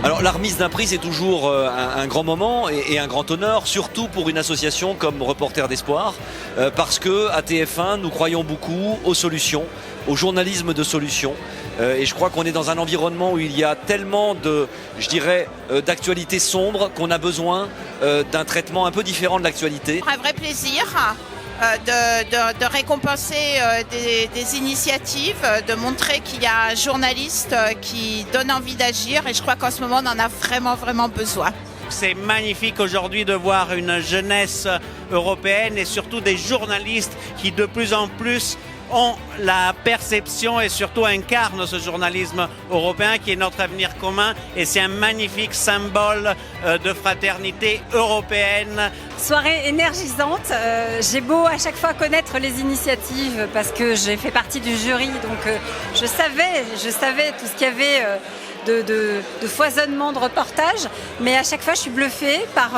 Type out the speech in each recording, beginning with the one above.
Alors la remise d'un prix c'est toujours un grand moment et un grand honneur, surtout pour une association comme Reporters d'Espoir, parce que à TF1 nous croyons beaucoup aux solutions, au journalisme de solutions, et je crois qu'on est dans un environnement où il y a tellement d'actualités sombres qu'on a besoin d'un traitement un peu différent de l'actualité. Un vrai plaisir de récompenser des initiatives, de montrer qu'il y a un journaliste qui donne envie d'agir et je crois qu'en ce moment on en a vraiment besoin. C'est magnifique aujourd'hui de voir une jeunesse européenne et surtout des journalistes qui de plus en plus ont la perception et surtout incarnent ce journalisme européen qui est notre avenir commun et c'est un magnifique symbole de fraternité européenne. Soirée énergisante, j'ai beau à chaque fois connaître les initiatives parce que j'ai fait partie du jury donc je savais tout ce qu'il y avait de foisonnement de reportages, mais à chaque fois je suis bluffée par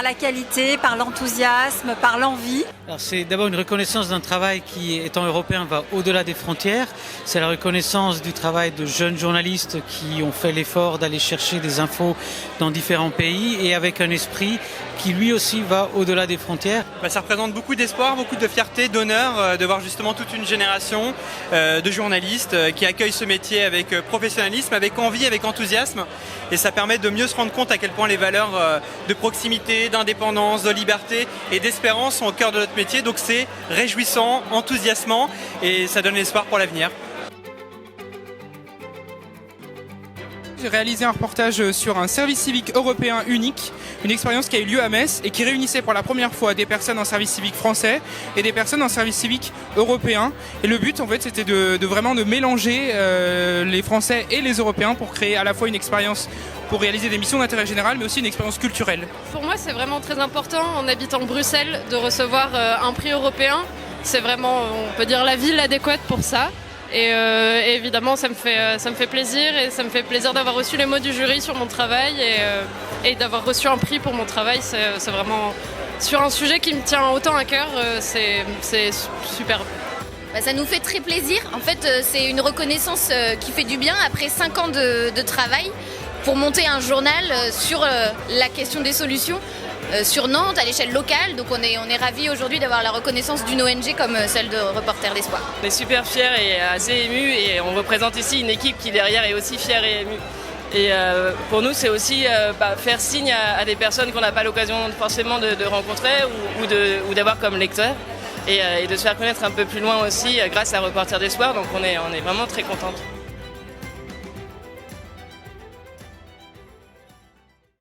la qualité, par l'enthousiasme, par l'envie. Alors c'est d'abord une reconnaissance d'un travail qui, étant européen, va au-delà des frontières. C'est la reconnaissance du travail de jeunes journalistes qui ont fait l'effort d'aller chercher des infos dans différents pays et avec un esprit qui lui aussi va au-delà des frontières. Ça représente beaucoup d'espoir, beaucoup de fierté, d'honneur de voir justement toute une génération de journalistes qui accueillent ce métier avec professionnalisme, avec envie, avec enthousiasme. Et ça permet de mieux se rendre compte à quel point les valeurs de proximité, d'indépendance, de liberté et d'espérance sont au cœur de notre métier. Donc c'est réjouissant, enthousiasmant et ça donne l'espoir pour l'avenir. J'ai réalisé un reportage sur un service civique européen unique, une expérience qui a eu lieu à Metz et qui réunissait pour la première fois des personnes en service civique français et des personnes en service civique européen. Et le but en fait c'était de vraiment mélanger les Français et les Européens pour créer à la fois une expérience pour réaliser des missions d'intérêt général mais aussi une expérience culturelle. Pour moi c'est vraiment très important en habitant Bruxelles de recevoir un prix européen. C'est vraiment, on peut dire, la ville adéquate pour ça. Et évidemment, ça me fait plaisir et ça me fait plaisir d'avoir reçu les mots du jury sur mon travail et d'avoir reçu un prix pour mon travail. C'est vraiment sur un sujet qui me tient autant à cœur, c'est super. Ça nous fait très plaisir. En fait, c'est une reconnaissance qui fait du bien après 5 ans de travail pour monter un journal sur la question des solutions. Sur Nantes, à l'échelle locale, donc on est ravis aujourd'hui d'avoir la reconnaissance d'une ONG comme celle de Reporters d'Espoir. On est super fiers et assez émus et on représente ici une équipe qui derrière est aussi fière et émue. Et pour nous c'est aussi faire signe à des personnes qu'on n'a pas l'occasion forcément de rencontrer ou d'avoir comme lecteurs et de se faire connaître un peu plus loin aussi grâce à Reporters d'Espoir, donc on est vraiment très contents.